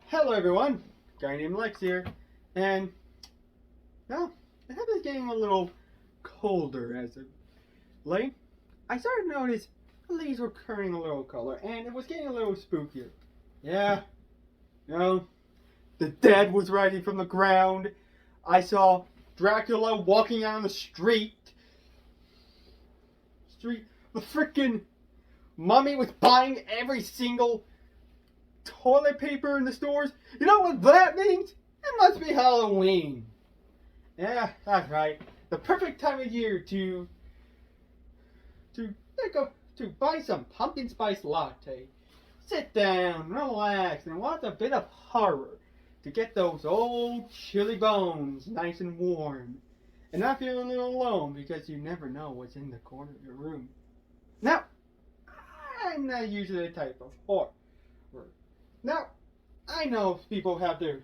Hello everyone, AGuyname.exe here, and well, I have this getting a little colder as of late. I started to notice the leaves were turning a little color, and it was getting a little spookier. Yeah, the dead was rising from the ground. I saw Dracula walking on the street. The freaking mummy was buying every single toilet paper in the stores. You know what that means? It must be Halloween. Yeah, that's right. The perfect time of year to buy some pumpkin spice latte. Sit down, relax, and watch a bit of horror to get those old chilly bones nice and warm. And not feeling a little alone because you never know what's in the corner of your room. Now, I'm not usually the type of horror. Now, I know people have their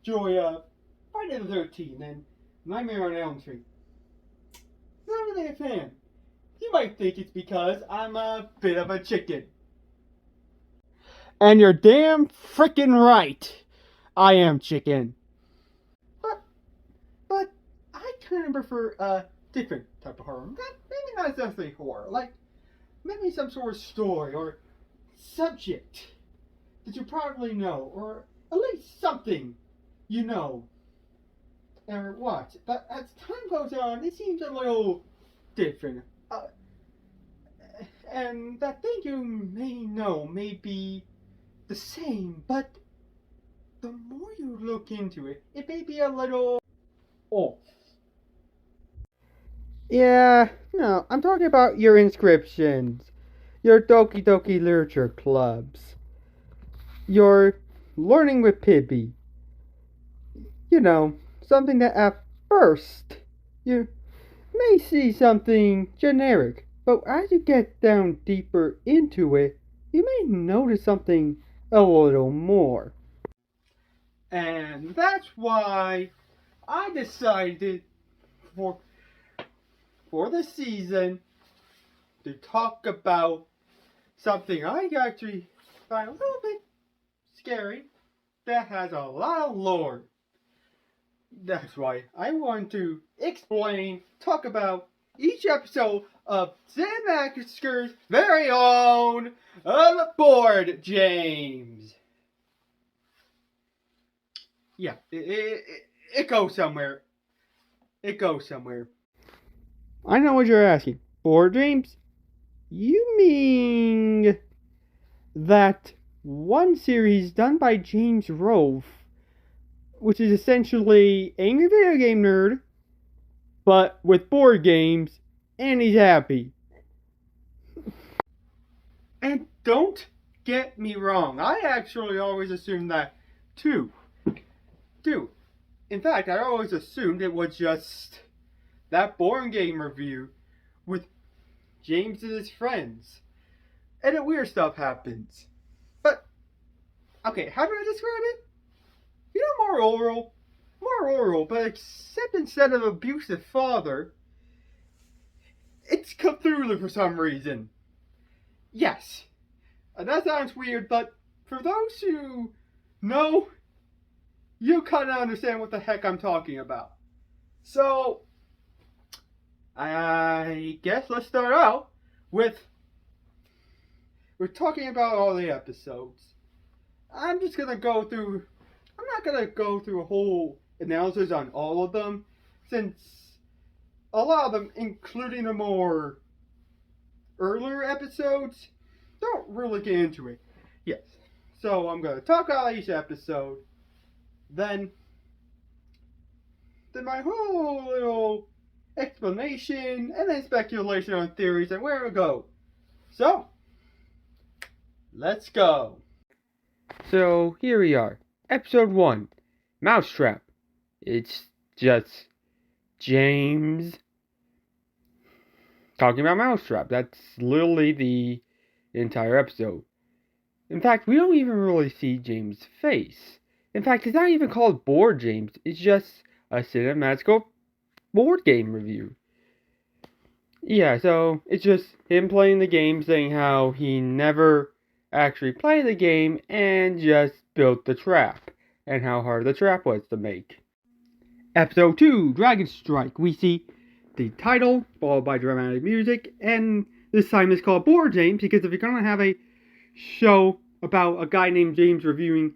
joy of Friday the 13th and Nightmare on Elm Street. Not really a fan. You might think it's because I'm a bit of a chicken. And you're damn frickin' right. I am chicken. But I kind of prefer a different type of horror. Maybe not necessarily horror. Like, maybe some sort of story or subject that you probably know, or at least something you know or watch. But as time goes on, it seems a little different. And that thing you may know may be the same, but the more you look into it, it may be a little off. Yeah, no, I'm talking about your inscriptions, your Doki Doki Literature clubs, your learning with Pibby. You know, something that at first you may see something generic, but as you get down deeper into it, you may notice something a little more. And that's why I decided for the season to talk about something I actually find a little bit scary that has a lot of lore. That's why I want to talk about each episode of Cinemassacre's very own Board James. Yeah, it goes somewhere. It goes somewhere. I know what you're asking. Board James? You mean that one series done by James Rolfe, which is essentially Angry Video Game Nerd, but with board games, and he's happy. And don't get me wrong, I actually always assumed that too. In fact, I always assumed it was just that board game review with James and his friends. And then weird stuff happens. But, okay, how do I describe it? You know, more oral, but except instead of abusive father, it's Cthulhu for some reason. Yes, that sounds weird, but for those who know, you kind of understand what the heck I'm talking about. So, I guess let's start out with talking about all the episodes. I'm not gonna go through a whole analysis on all of them, since a lot of them, including the more earlier episodes, don't really get into it. Yes. So I'm gonna talk about each episode, then my whole little explanation, and then speculation on theories and where to go. So, let's go. So here we are. Episode 1. Mousetrap. It's just James talking about Mousetrap. That's literally the entire episode. In fact, we don't even really see James' face. In fact, it's not even called Board James. It's just a cinematical board game review. Yeah, so it's just him playing the game, saying how he never actually played the game and just built the trap, and how hard the trap was to make. Episode 2, Dragon Strike. We see the title, followed by dramatic music, and this time it's called Board James, because if you're going to have a show about a guy named James reviewing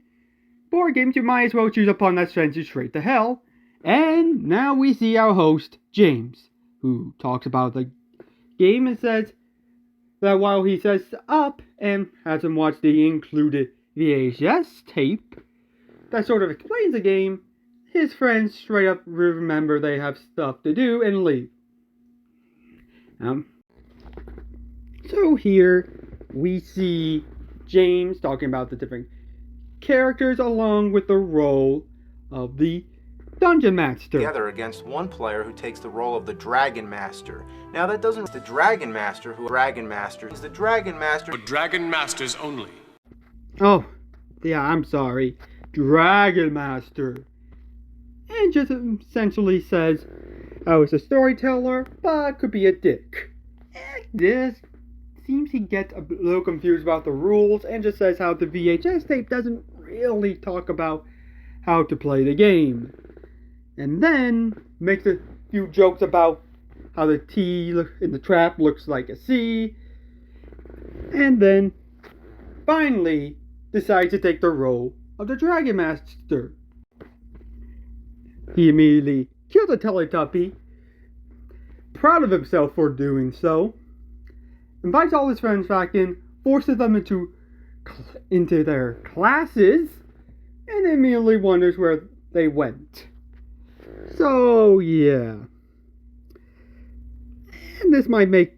board games, you might as well choose upon that sends you straight to hell. And now we see our host, James, who talks about the game and says that while he sets up and has him watch the included VHS tape that sort of explains the game, his friends straight up remember they have stuff to do and leave. So here we see James talking about the different characters along with the role of the Dungeon Master. Together against one player who takes the role of the Dragon Master. Now that doesn't the Dragon Master who Dragon Master is the Dragon Master for Dragon Masters only. Oh, yeah, I'm sorry. Dragon Master. And just essentially says, I was a storyteller, but could be a dick. And this seems he gets a little confused about the rules and just says how the VHS tape doesn't really talk about how to play the game. And then makes a few jokes about how the T in the trap looks like a C. And then finally decides to take the role of the Dragon Master. He immediately kills a Teletubby, proud of himself for doing so, invites all his friends back in, forces them into their classes, and immediately wonders where they went. So, yeah. And this might make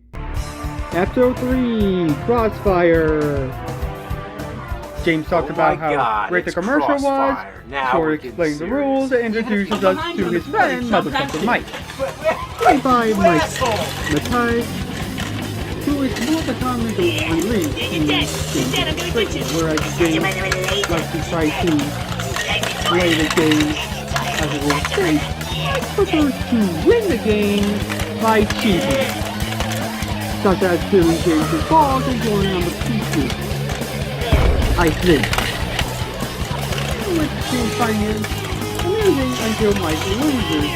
Episode 3, Crossfire. James talked about how great the commercial was, sort of explains the rules, and introduces us to his friend, Motherfucker Mike. Played by Mike Matthias, who is more the comic relief in James, whereas James likes to try to play the game as a rule state, prefers to win the game by cheating, such as stealing James' balls and going on the pieces. I think. Which seems finding amusing until Mike loses.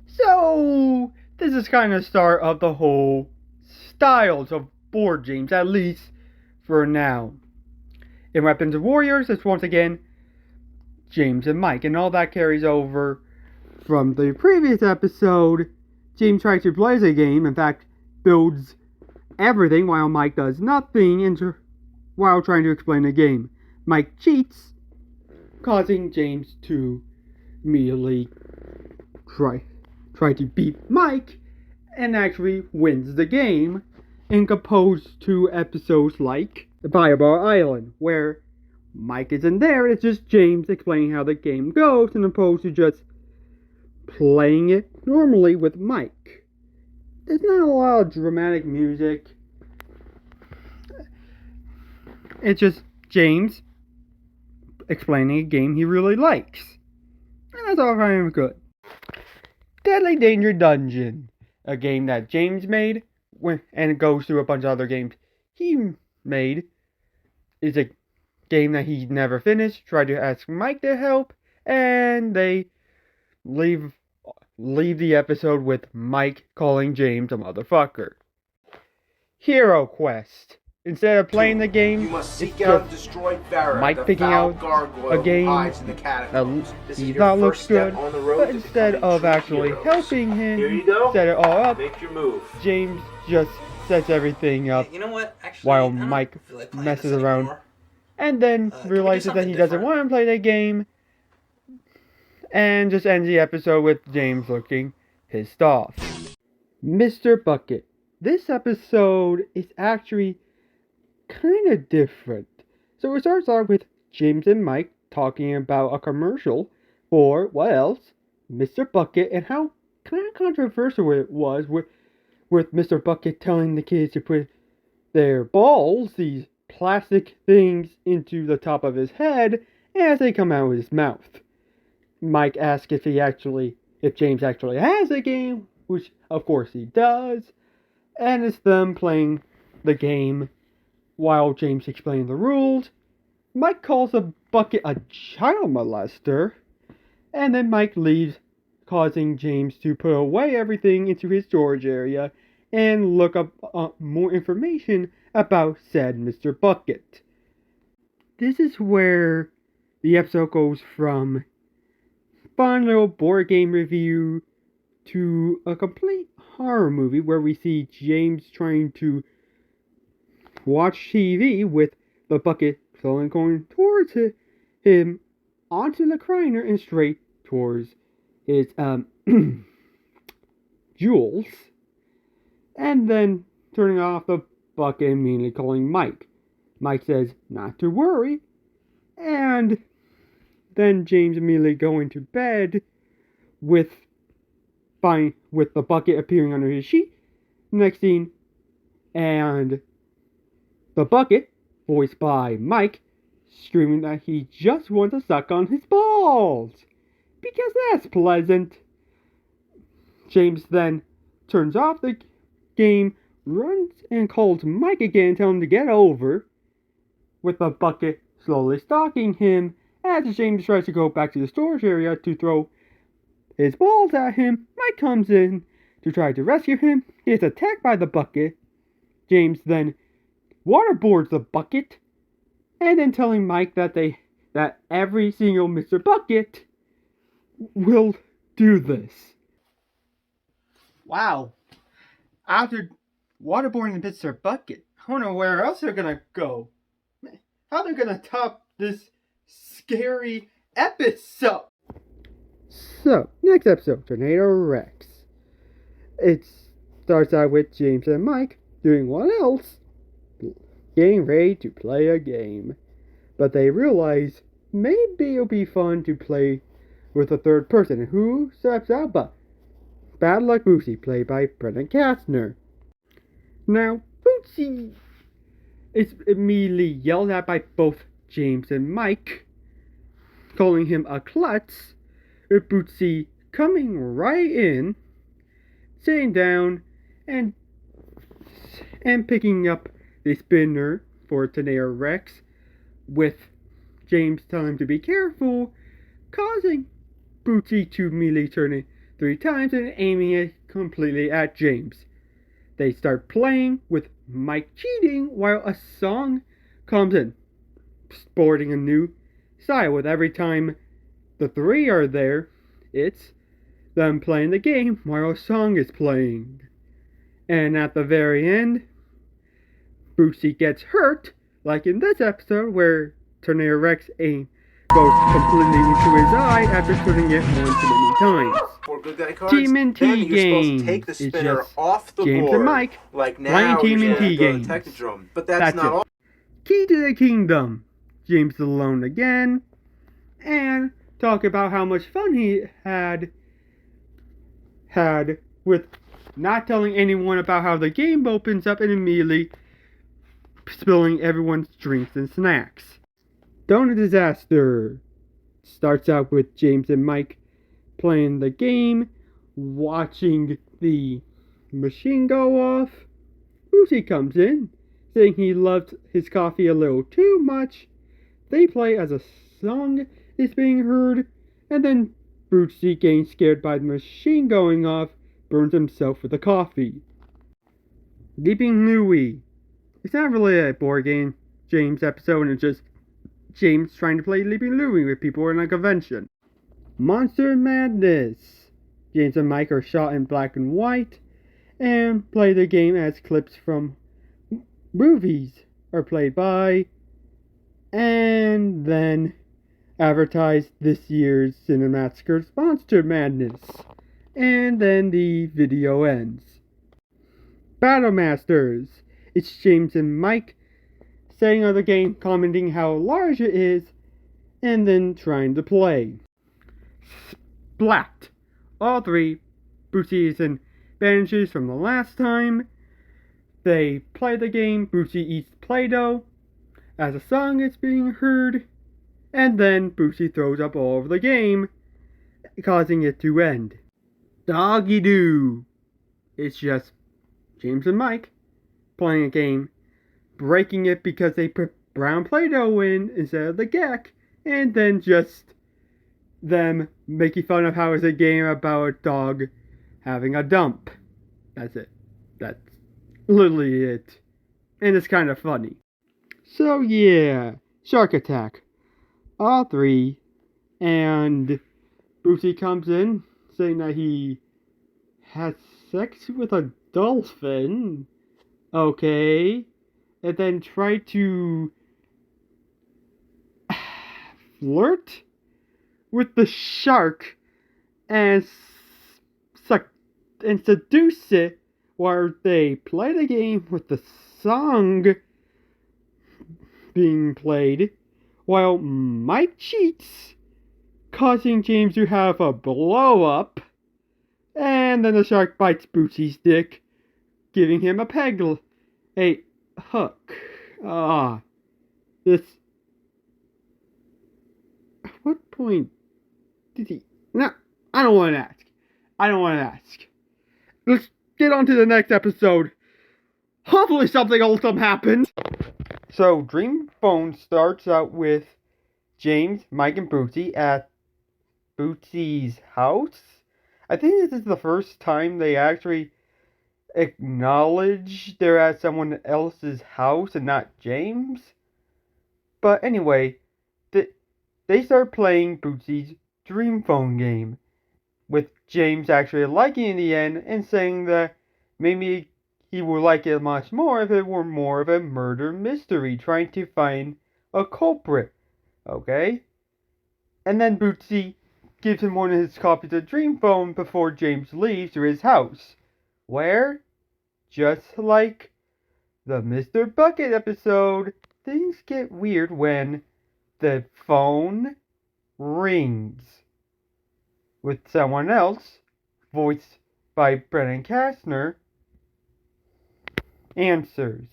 So, this is kind of start of the whole styles of board games, at least for now. In Weapons of Warriors, it's once again James and Mike, and all that carries over from the previous episode. James tries to play the game, in fact, builds everything while Mike does nothing while trying to explain the game. Mike cheats, causing James to immediately try to beat Mike, and actually wins the game, in opposed to episodes like Fireball Island, where Mike isn't there, it's just James explaining how the game goes, as opposed to just playing it normally with Mike. There's not a lot of dramatic music. It's just James explaining a game he really likes. And that's all kind of good. Deadly Danger Dungeon, a game that James made, and it goes through a bunch of other games he made, is a game that he never finished, tried to ask Mike to help, and they leave the episode with Mike calling James a motherfucker. Hero Quest. Instead of playing the game, you must seek out and destroy Farah, Mike picking out a game that he thought looked good, but instead of actually helping him set it all up, James just sets everything up while Mike messes around and then realizes that he doesn't want to play the game and just ends the episode with James looking pissed off. Mr. Bucket. This episode is actually kind of different. So it starts off with James and Mike talking about a commercial for, what else? Mr. Bucket, and how kind of controversial it was with Mr. Bucket telling the kids to put their balls, these plastic things, into the top of his head as they come out of his mouth. Mike asks if James actually has a game, which of course he does, and it's them playing the game while James explains the rules. Mike calls the bucket a child molester, and then Mike leaves, causing James to put away everything into his storage area and look up more information about said Mr. Bucket. This is where the episode goes from fun little board game review to a complete horror movie where we see James trying to watch TV with the bucket slowly going towards him onto the recliner and straight towards his jewels, and then turning off the bucket and immediately calling Mike. Mike says not to worry, and then James immediately going to bed with the bucket appearing under his sheet. Next scene, and the bucket, voiced by Mike, screaming that he just wants to suck on his balls, because that's pleasant. James then turns off the game, runs and calls Mike again, telling him to get over, with the bucket slowly stalking him as James tries to go back to the storage area to throw his balls at him. Mike comes in to try to rescue him. He is attacked by the bucket. James then waterboards the bucket, and then telling Mike that every single Mr. Bucket will do this. Wow. After waterboarding Mr. Bucket, I wonder where else they're gonna go. How they're gonna top this scary episode. So, next episode, Tornado Rex. It starts out with James and Mike doing what else? Getting ready to play a game. But they realize maybe it'll be fun to play with a third person. Who steps out but Bad Luck Bootsy, played by Brendan Kastner. Now, Bootsy is immediately yelled at by both James and Mike, calling him a klutz, with Bootsy coming right in, sitting down, and picking up the spinner for Tornado Rex, with James telling him to be careful, causing Bootsy to immediately turn it 3 times and aiming it completely at James. They start playing with Mike cheating while a song comes in, sporting a new style. With every time the 3 are there, it's them playing the game while a song is playing. And at the very end, Bootsy gets hurt, like in this episode where Tornado Rex aim goes completely into his eye after turning it one too many times. For good guy cards, TMNT then you're supposed games. to take the It's spinner just off the James board, and Mike like now playing you're TMNT going games. to Technodrome. But that's not it. all. Key to the Kingdom. James alone again, and talk about how much fun he had with not telling anyone about how the game opens up and immediately spilling everyone's drinks and snacks. Donut Disaster starts out with James and Mike playing the game, watching the machine go off. Bootsy comes in, saying he loved his coffee a little too much. They play as a song is being heard, and then Bootsy, getting scared by the machine going off, burns himself with the coffee. Leaping Louie. It's not really a board game James episode, it's just James trying to play Leaping Louie with people in a convention. Monster Madness. James and Mike are shot in black and white, and play the game as clips from movies are played by, and then advertise this year's Cinemassacre's Monster Madness. And then the video ends. Battle Masters. It's James and Mike saying of the game, commenting how large it is, and then trying to play. Splat. All 3 Bootsies and bandages from the last time. They play the game. Bootsy eats Play-Doh as a song is being heard, and then Bootsy throws up all over the game, causing it to end. Doggy Doo. It's just James and Mike playing a game, breaking it because they put brown Play-Doh in instead of the geck, and then just them making fun of how it's a game about a dog having a dump. That's it. That's literally it. And it's kind of funny. So yeah, Shark Attack. All three. And Brucey comes in saying that he had sex with a dolphin. Okay. And then tried to flirt with the shark and and seduce it while they play the game with the song being played while Mike cheats, causing James to have a blow up, and then the shark bites Bootsy's dick, giving him a hook. This. At what point did he? No, I don't want to ask. Let's get on to the next episode. Hopefully something awesome happens. So Dream Phone starts out with James, Mike, and Bootsy at Bootsy's house. I think this is the first time they actually acknowledge they're at someone else's house and not James. But anyway, they start playing Bootsy's Dream Phone game, with James actually liking it in the end and saying that maybe he would like it much more if it were more of a murder mystery, trying to find a culprit. Okay? And then Bootsy gives him one of his copies of Dream Phone before James leaves to his house, where, just like the Mr. Bucket episode, things get weird when the phone rings, with someone else, voiced by Brennan Kastner, answers.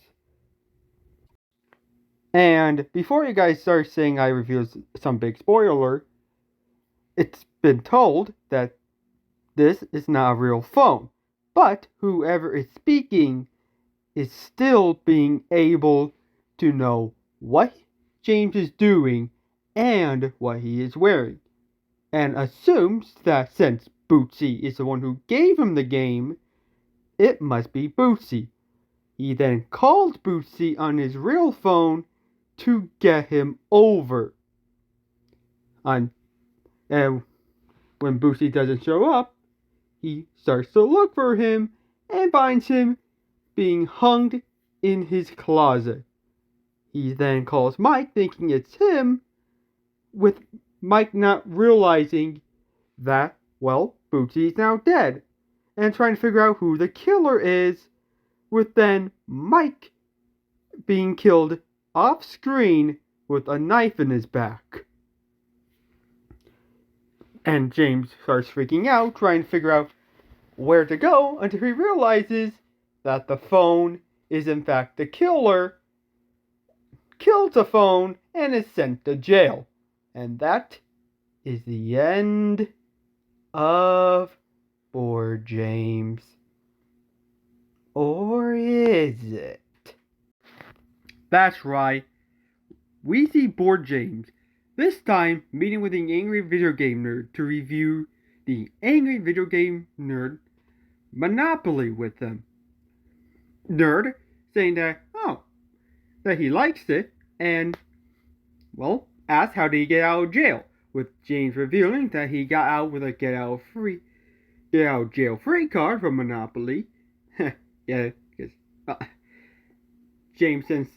And before you guys start saying I revealed some big spoiler, it's been told that this is not a real phone, but whoever is speaking is still being able to know what James is doing and what he is wearing, and assumes that since Bootsy is the one who gave him the game, it must be Bootsy. He then calls Bootsy on his real phone to get him over. And when Bootsy doesn't show up, he starts to look for him and finds him being hung in his closet. He then calls Mike thinking it's him, with Mike not realizing that, well, Bootsy is now dead, and trying to figure out who the killer is, with then Mike being killed off screen with a knife in his back. And James starts freaking out, trying to figure out where to go, until he realizes that the phone is in fact the killer, kills the phone, and is sent to jail. And that is the end of Board James. Or is it? That's right. We see Board James, this time meeting with the Angry Video Game Nerd to review the Angry Video Game Nerd Monopoly with them. Nerd saying that he likes it, and, well, asks how did he get out of jail, with James revealing that he got out with a get out jail free card from Monopoly. Yeah, because James sends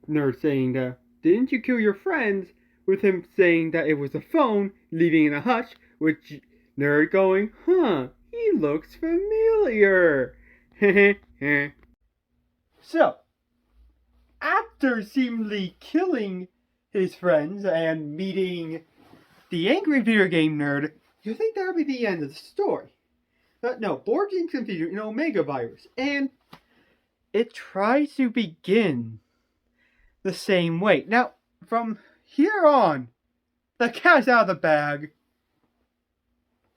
Nerd saying that, didn't you kill your friends? With him saying that it was a phone, leaving in a hutch, which Nerd going, he looks familiar. So, after seemingly killing his friends and meeting the Angry Video Game Nerd, you think that would be the end of the story. But no, Board Games Confused, Omega Virus, and it tries to begin the same way. Now, from here on, the cat's out of the bag.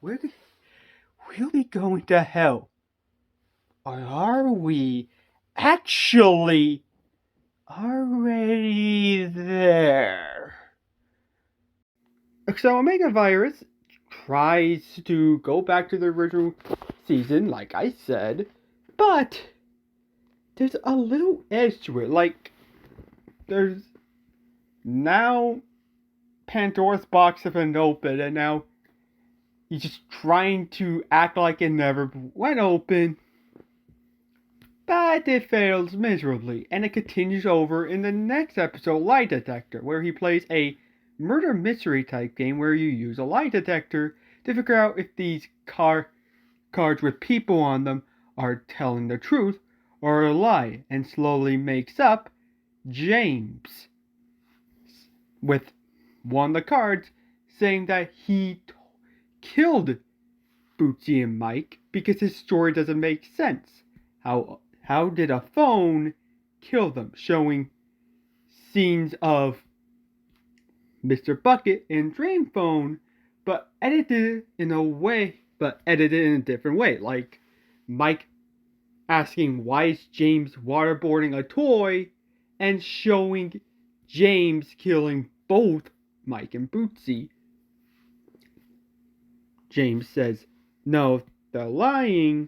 We'll be going to hell Or are we actually already there? So Omega Virus tries to go back to the original season, like I said, but there's a little edge to it. Like, there's now Pandora's box has been opened, and now he's just trying to act like it never went open. But it fails miserably, and it continues over in the next episode, Lie Detector, where he plays a murder mystery type game where you use a lie detector to figure out if these cards with people on them are telling the truth or a lie, and slowly makes up James with one of the cards saying that he killed Bootsy and Mike because his story doesn't make sense. How did a phone kill them? Showing scenes of Mr. Bucket and Dream Phone, but edited in a different way. Like Mike asking why is James waterboarding a toy, and showing James killing both Mike and Bootsy. James says, no, they're lying,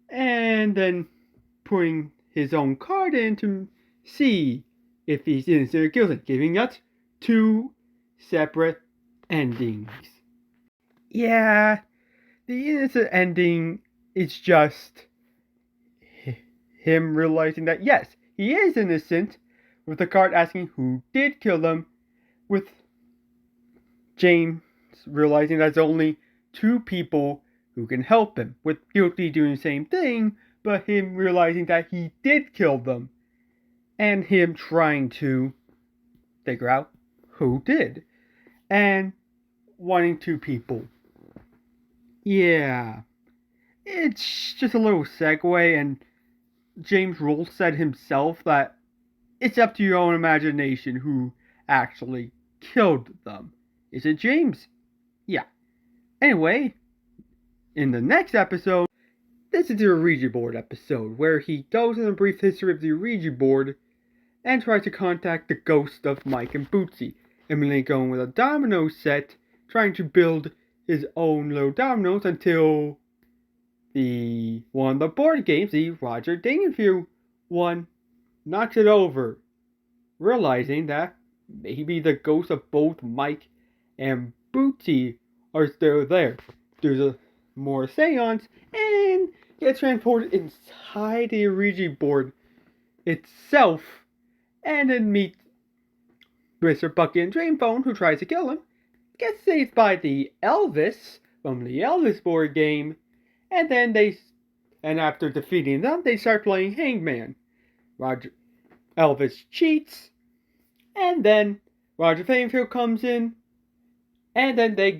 and then putting his own card in to see if he's innocent or guilty, giving us two separate endings. Yeah, the innocent ending is just him realizing that yes, he is innocent, with the card asking who did kill them, with James realizing there's only two people who can help him, with guilty doing the same thing, but him realizing that he did kill them, and him trying to figure out who did, and wanting two people. Yeah, it's just a little segue, and James Rolfe said himself that it's up to your own imagination who actually killed them. Is it James? Yeah. Anyway, in the next episode, this is the Ouija board episode, where he goes in a brief history of the Ouija board and tries to contact the ghost of Mike and Bootsy, immediately going with a domino set, trying to build his own little dominoes until one of the board games, the Roger Dangerfield one, knocks it over, realizing that maybe the ghosts of both Mike and Bootsy are still there. There's a more seance, and gets transported inside the Ouija board itself, and then meets Mr. Bucket and Dream Phone, who tries to kill him, gets saved by the Elvis from the Elvis board game, and after defeating them, they start playing Hangman. Elvis cheats, and then Roger Dangerfield comes in, and then they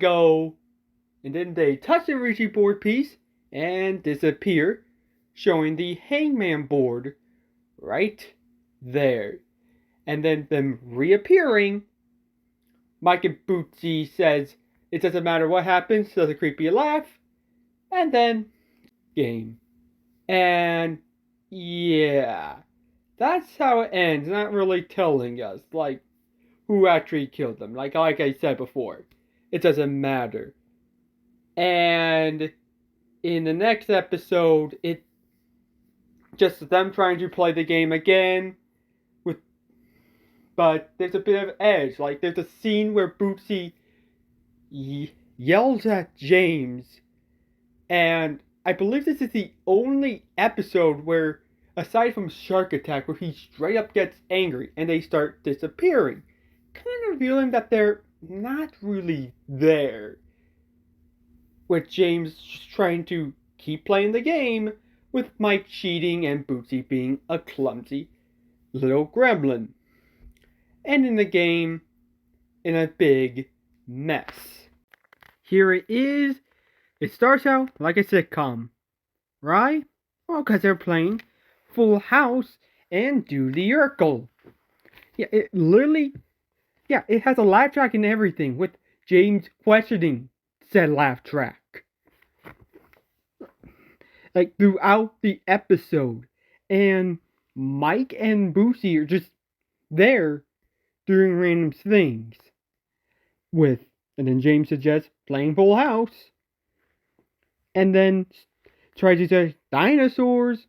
touch the Ouija board piece and disappear, showing the Hangman board right there. And then them reappearing, Mike and Bootsy says, it doesn't matter what happens, does a creepy laugh, and then game. And yeah, that's how it ends, not really telling us, like, who actually killed them. Like I said before, it doesn't matter. And in the next episode, it's just them trying to play the game again, but there's a bit of edge. Like, there's a scene where Bootsy yells at James, and I believe this is the only episode where, aside from Shark Attack, where he straight up gets angry and they start disappearing, kind of revealing that they're not really there. With James just trying to keep playing the game, with Mike cheating and Bootsy being a clumsy little gremlin. Ending the game in a big mess. Here it is. It starts out like a sitcom, right? Well, because they're playing Full House and Do the Urkel. Yeah, it has a laugh track and everything, with James questioning said laugh track. like throughout the episode. And Mike and Boosie are just there doing random things with, and then James suggests playing Full House, and then tries to say dinosaurs.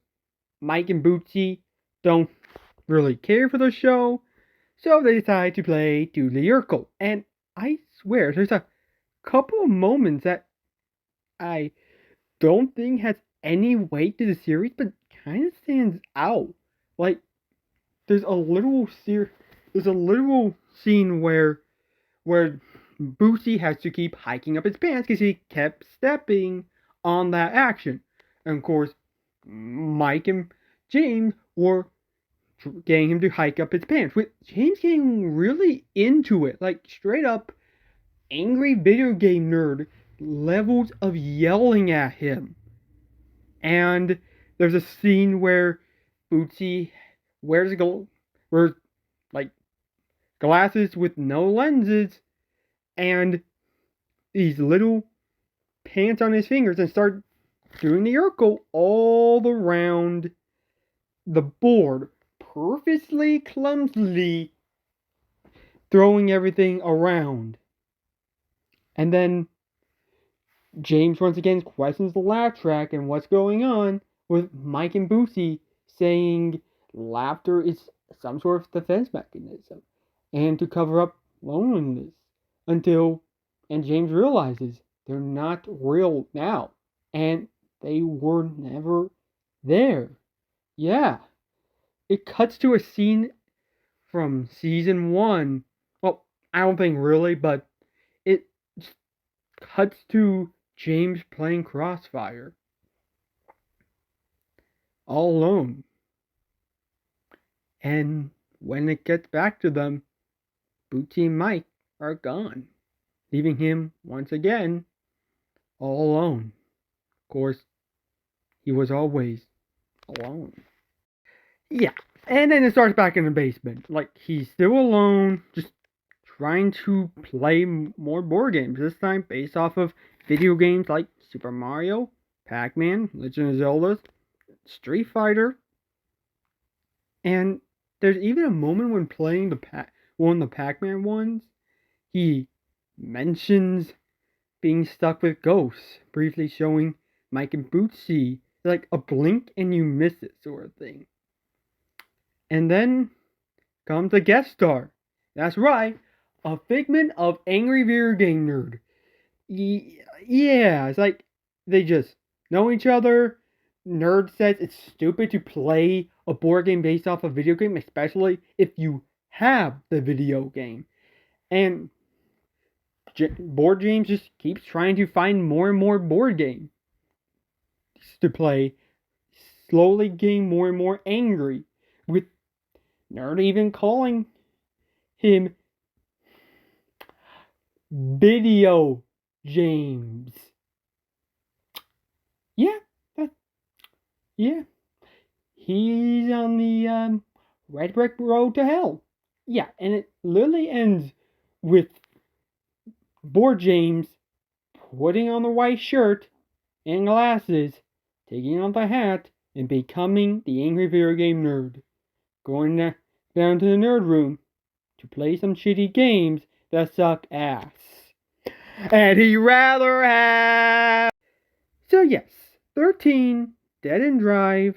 Mike and Bootsy don't really care for the show, so they decide to play Doodly Urkel. And I swear, there's a couple of moments that I don't think has any weight to the series, but kind of stands out. Like there's a literal scene where Boosie has to keep hiking up his pants because he kept stepping on that action. And of course, Mike and James were getting him to hike up his pants, with James getting really into it, like straight up angry video game nerd levels of yelling at him. And there's a scene where Bootsy wears like glasses with no lenses and these little pants on his fingers and start doing the Urkel all around the board, purposely clumsily throwing everything around. And then James once again questions the laugh track and what's going on, with Mike and Boosie saying laughter is some sort of defense mechanism and to cover up loneliness and James realizes they're not real now and they were never there. Yeah. It cuts to a scene from season 1. Well, I don't think really, but it cuts to James playing Crossfire all alone. And when it gets back to them, Bootsy and Mike are gone, leaving him once again all alone. Of course, he was always alone. Yeah, and then it starts back in the basement. Like, he's still alone, just trying to play more board games, this time based off of video games like Super Mario, Pac-Man, Legend of Zelda, Street Fighter, and there's even a moment when playing one of the Pac-Man ones, he mentions being stuck with ghosts, briefly showing Mike and Bootsy like a blink and you miss it sort of thing. And then comes a guest star. That's right, a figment of angry video game nerd. Yeah, it's like they just know each other. Nerd says it's stupid to play a board game based off a video game, especially if you have the video game. And Board James just keeps trying to find more and more board games to play, slowly getting more and more angry, with Nerd even calling him Video James. Yeah, yeah. He's on the red brick road to hell. Yeah, and it literally ends with Board James putting on the white shirt and glasses, taking off the hat, and becoming the angry video game nerd. Going down to the nerd room to play some shitty games that suck ass. And he'd rather have... So yes, 13, Dead End Drive,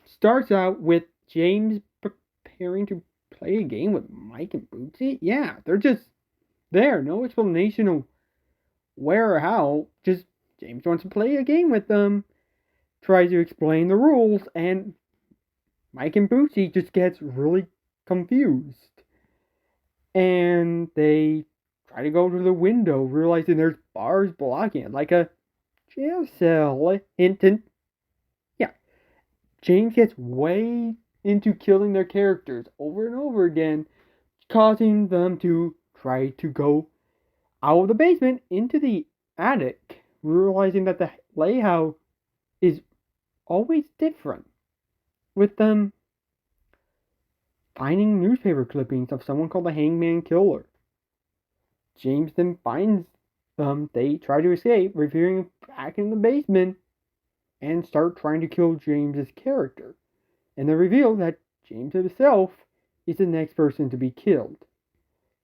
starts out with James preparing to play a game with Mike and Bootsy. Yeah, they're just there. No explanation of where or how. Just James wants to play a game with them. Tries to explain the rules, and Mike and Bootsy just gets really confused. And they try to go to the window, realizing there's bars blocking it, like a jail cell. Hint. Yeah, James gets way into killing their characters over and over again, causing them to try to go out of the basement into the attic, realizing that the layout is always different, with them finding newspaper clippings of someone called the Hangman Killer. James then finds them. They try to escape, revealing back in the basement, and start trying to kill James's character. And they reveal that James himself is the next person to be killed.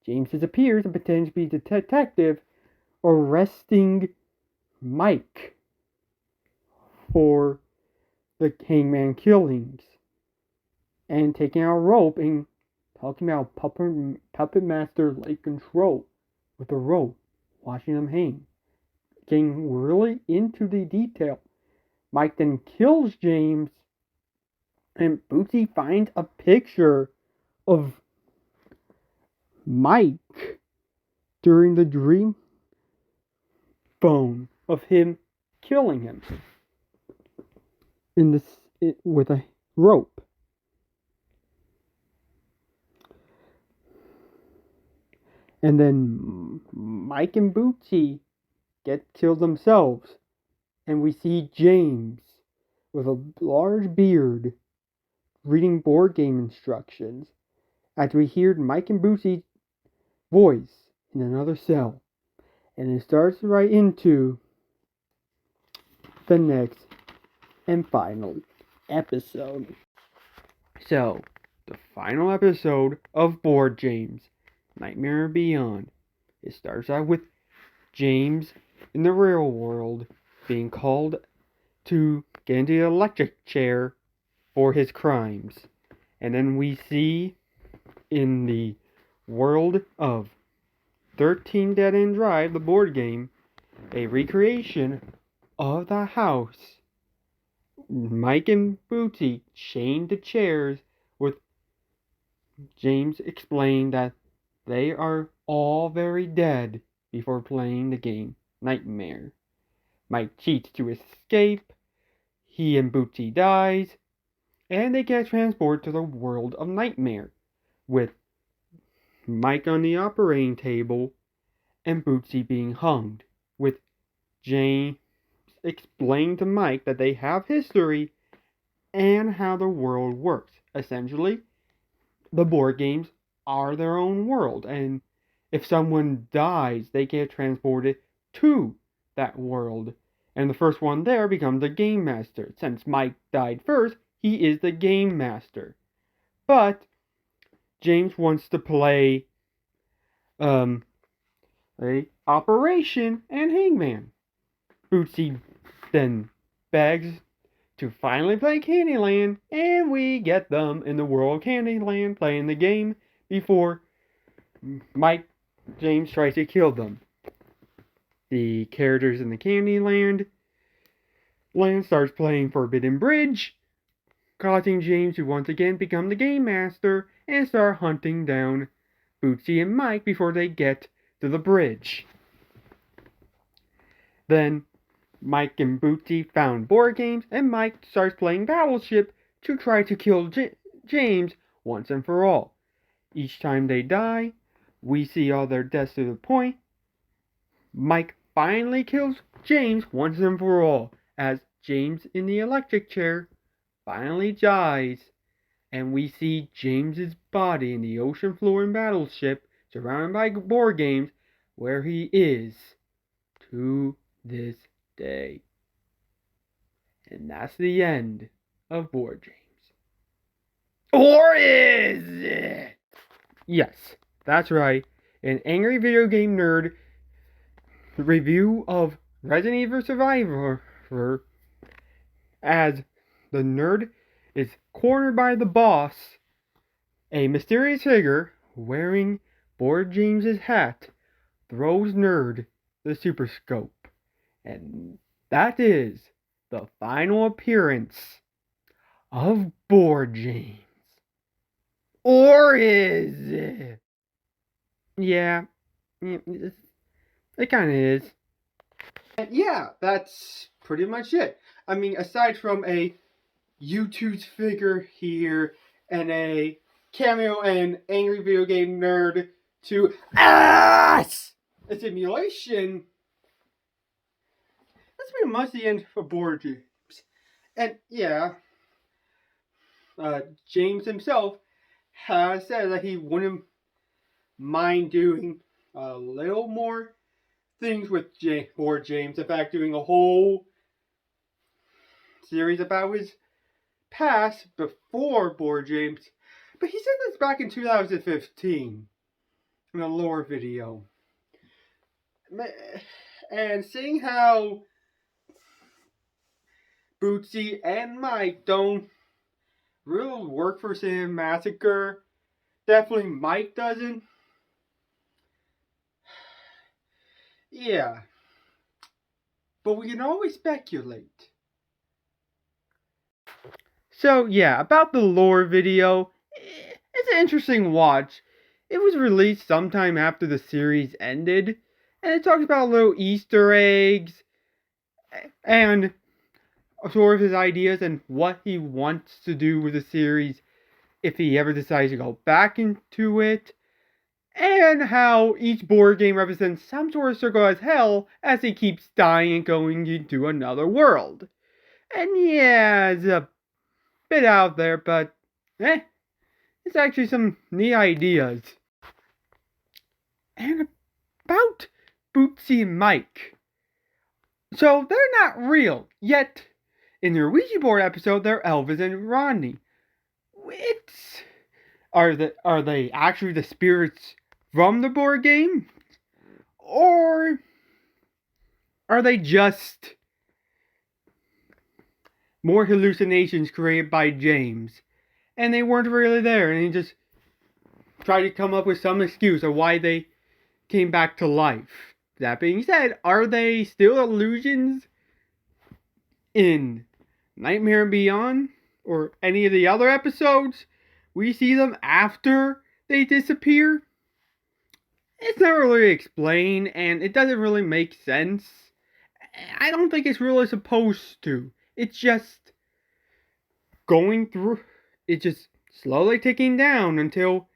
James disappears and pretends to be the detective arresting Mike for the Hangman killings and taking out a rope and talking about Puppet Master Lake control with a rope, watching them hang. Getting really into the detail. Mike then kills James, and Bootsy finds a picture of Mike during the dream phone of him killing him with a rope. And then Mike and Bootsy get killed themselves, and we see James with a large beard reading board game instructions as we hear Mike and Bootsy's voice in another cell. And it starts right into the next and final episode. So, the final episode of Board James, Nightmare Beyond. It starts out with James in the real world being called to get into the electric chair for his crimes. And then we see in the world of 13 Dead End Drive, the board game, a recreation of the house. Mike and Bootsy chained to chairs with James explained that they are all very dead before playing the game Nightmare. Mike cheats to escape, he and Bootsy dies, and they get transported to the world of Nightmare, with Mike on the operating table and Bootsy being hung, with James explaining to Mike that they have history and how the world works. Essentially, the board games are their own world, and if someone dies, they get transported to that world. And the first one there becomes the game master. Since Mike died first, he is the game master. But James wants to play Operation and Hangman. Bootsy then begs to finally play Candyland, and we get them in the world of Candyland playing the game before James tries to kill them. The characters in the Candyland land starts playing Forbidden Bridge, causing James to once again become the game master and start hunting down Bootsy and Mike before they get to the bridge. Then Mike and Bootsy found board games, and Mike starts playing Battleship to try to kill James once and for all. Each time they die, we see all their deaths to the point. Mike finally kills James once and for all, as James in the electric chair finally dies, and we see James's body in the ocean floor in Battleship, surrounded by board games, where he is to this day. And that's the end of Board James. Or is it? Yes, that's right. An angry video game nerd review of Resident Evil Survivor, as the nerd is cornered by the boss, a mysterious figure wearing Board James's hat throws nerd the super scope. And that is the final appearance of Board James. Or is it? Yeah, it kind of is. Yeah, that's pretty much it. I mean, aside from a YouTube's figure here and a cameo and angry video game nerd to us, a simulation, that's pretty much the end for Board James. And yeah, James himself has said that he wouldn't mind doing a little more things with Board James. In fact, doing a whole series about his past before Board James, but he said this back in 2015 in a lore video. And seeing how Bootsy and Mike don't really work for Cinemassacre, definitely Mike doesn't. Yeah. But we can always speculate. So yeah, about the lore video, it's an interesting watch. It was released sometime after the series ended, and it talks about little Easter eggs and sort of his ideas and what he wants to do with the series if he ever decides to go back into it, and how each board game represents some sort of circle as hell as he keeps dying and going into another world. And yeah, it's a bit out there, but it's actually some neat ideas. And about Bootsy and Mike. So they're not real, yet in their Ouija board episode, they're Elvis and Rodney. Are they actually the spirits from the board game? Or are they just more hallucinations created by James? And they weren't really there, and he just tried to come up with some excuse of why they came back to life. That being said, are they still illusions in Nightmare and Beyond? Or any of the other episodes? We see them after they disappear? It's not really explained, and it doesn't really make sense. I don't think it's really supposed to. It's just going through. It's just slowly ticking down until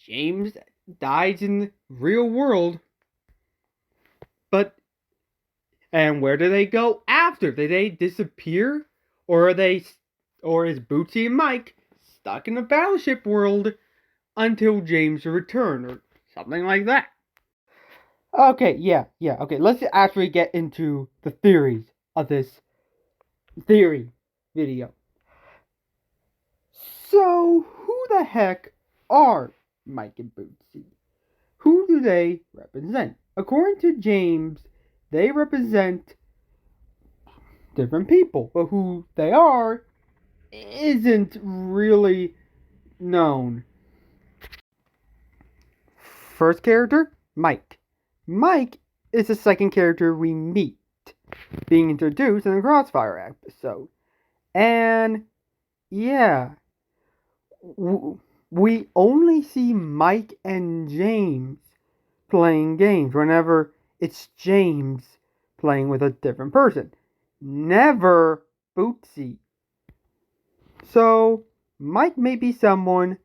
James dies in the real world. And where do they go after? Did they disappear? Or is Bootsy and Mike stuck in the battleship world until James' return, or something like that? Okay, okay, let's actually get into the theories of this theory video. So, who the heck are Mike and Bootsy? Who do they represent? According to James, they represent different people, but who they are isn't really known. First character, Mike. Mike is the second character we meet, being introduced in the Crossfire episode. And yeah, we only see Mike and James playing games whenever it's James playing with a different person. Never Bootsy. So, Mike may be someone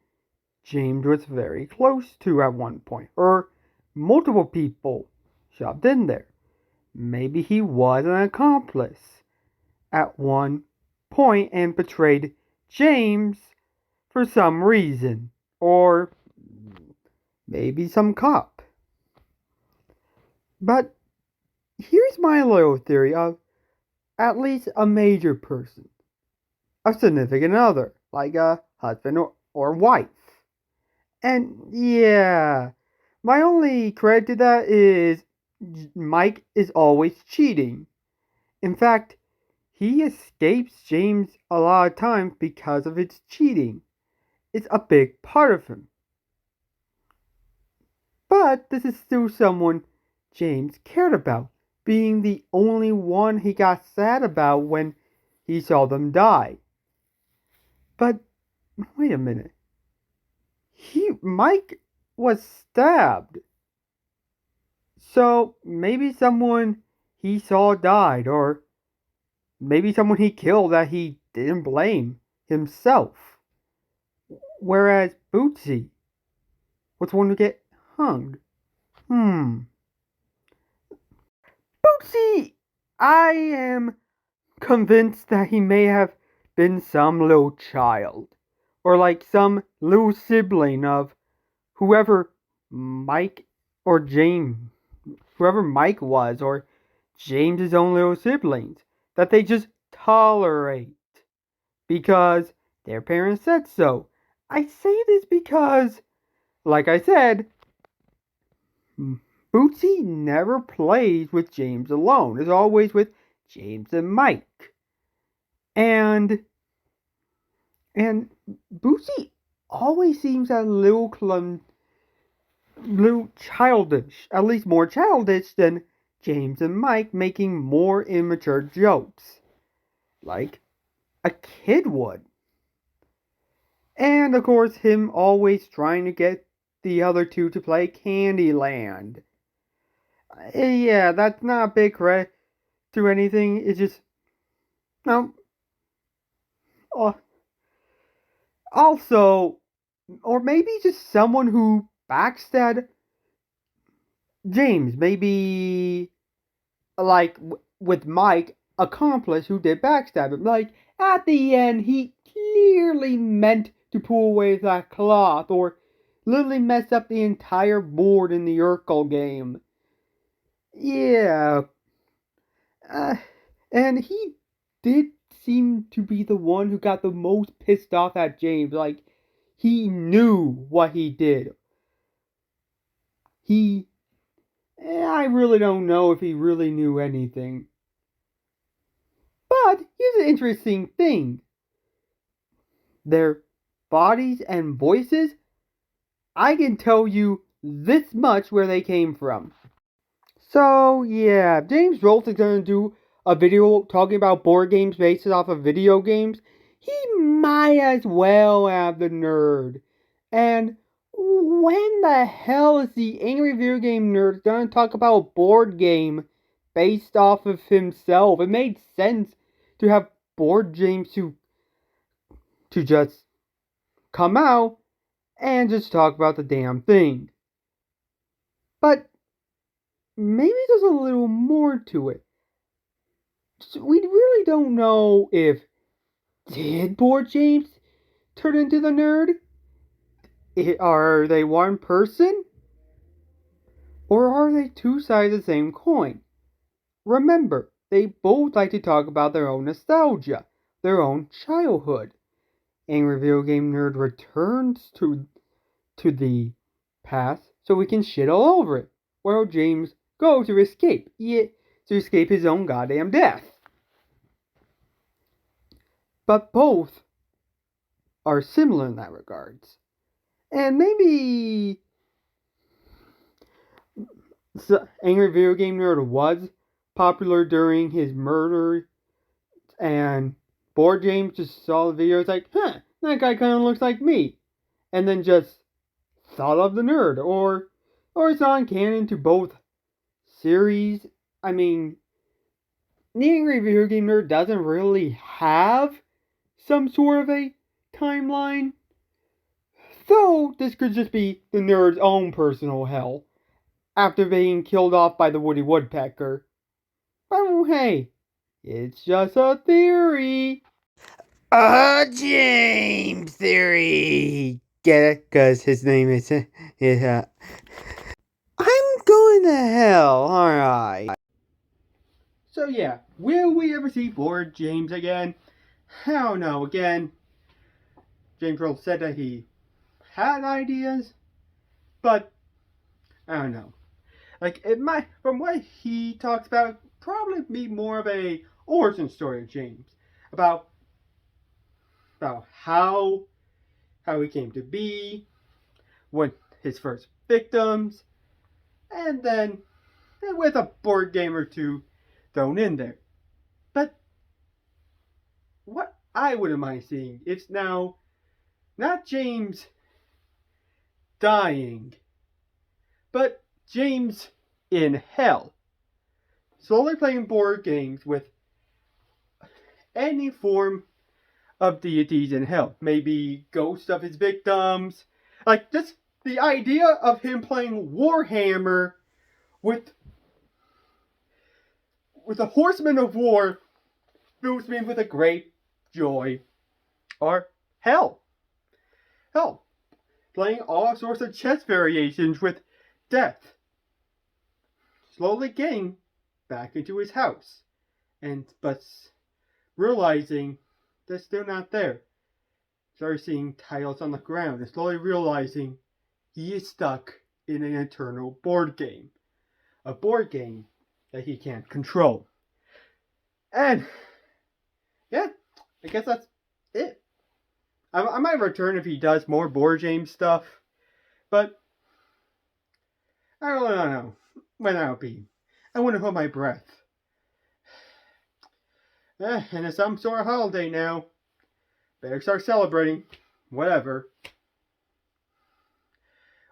James was very close to at one point, or multiple people shoved in there. Maybe he was an accomplice at one point and betrayed James for some reason, or maybe some cop. But here's my little theory of at least a major person, a significant other, like a husband or wife. And yeah, my only credit to that is Mike is always cheating. In fact, he escapes James a lot of times because of his cheating. It's a big part of him. But this is still someone James cared about, being the only one he got sad about when he saw them die. But wait a minute. Mike was stabbed. So maybe someone he saw died, or maybe someone he killed that he didn't blame himself. Whereas Bootsy was the one to get hung. Bootsy, I am convinced that he may have been some little child, or like some little sibling of whoever Mike or James, whoever Mike was, or James's own little siblings, that they just tolerate because their parents said so. I say this because, like I said, Bootsy never plays with James alone. It's always with James and Mike. And Bootsy always seems a little childish, at least more childish than James and Mike, making more immature jokes, like a kid would. And of course, him always trying to get the other two to play Candyland. Yeah, that's not a big credit to anything. It's just no. Uh, also, or maybe just someone who backstabbed James. Maybe like with Mike, accomplice who did backstab him. Like at the end, he clearly meant to pull away that cloth, or literally mess up the entire board in the Urkel game. Yeah, uh, and he did seem to be the one who got the most pissed off at James. Like he knew what he did. I really don't know if he really knew anything. But here's an interesting thing. Their bodies and voices, I can tell you this much where they came from. So, yeah, James Rolfe is going to do a video talking about board games based off of video games. He might as well have the nerd. And when the hell is the angry video game nerd going to talk about a board game based off of himself? It made sense to have board games to just come out and just talk about the damn thing. But maybe there's a little more to it. So we really don't know if did board James turn into the nerd? Are they one person? Or are they two sides of the same coin? Remember, they both like to talk about their own nostalgia, their own childhood. Angry Video Game Nerd returns to the past so we can shit all over it, while James goes to escape his own goddamn death. But both are similar in that regards. And maybe Angry Video Game Nerd was popular during his murder, and Board James just saw the videos like, that guy kind of looks like me, and then just thought of the nerd, or it's non-canon to both series. I mean, the Angry Video Game Nerd doesn't really have some sort of a timeline, though this could just be the nerd's own personal hell after being killed off by the Woody Woodpecker. Oh, hey, it's just a theory. James Theory. Get it? Because his name is, I'm going to hell, alright. So yeah, will we ever see Board James again? I don't know. Again, James Rolfe said that he had ideas, but I don't know. Like, it might, from what he talks about, probably be more of a origin story of James. About how he came to be, when his first victims, and then with a board game or two thrown in there. But what I wouldn't mind seeing is now not James dying, but James in hell, slowly playing board games with any form of deities in hell. Maybe ghosts of his victims. Like, just the idea of him playing Warhammer with a horseman of war fills me with a great joy. Or hell. Playing all sorts of chess variations with death. Slowly getting back into his house. But realizing they're still not there. Starts seeing titles on the ground and slowly realizing he is stuck in an eternal board game. A board game that he can't control. And, yeah, I guess that's it. I might return if he does more board game stuff, but I really don't know when that'll be. I want to hold my breath. And it's some sort of holiday now. Better start celebrating. Whatever.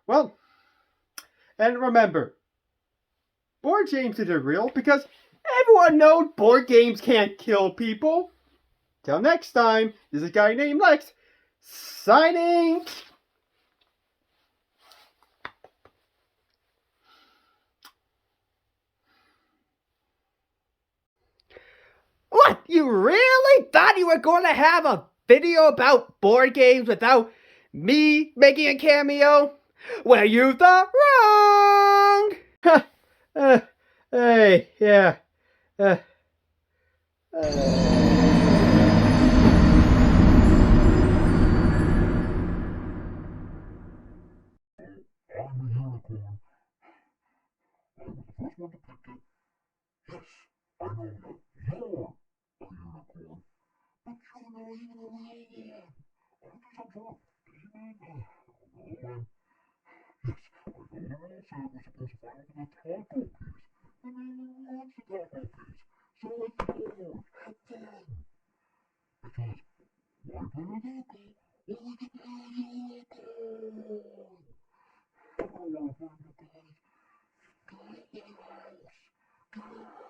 Well, and remember, board games are real because everyone knows board games can't kill people. Till next time, this is a guy named Lex, signing. What? You really thought you were going to have a video about board games without me making a cameo? Well, you thought wrong! Hey, yeah. I'm a unicorn. I was the first one to pick it. Yes, I know that you're a unicorn, but you're not even a real one. I'm just a drunk demon. Oh man. Yes, I know the rule said we're supposed to find the taco piece. And then wants the taco piece. So let's go. Have fun. Because why play a taco? Well, we can play a unicorn. I don't want to find you guys. Get out of my house. Get out.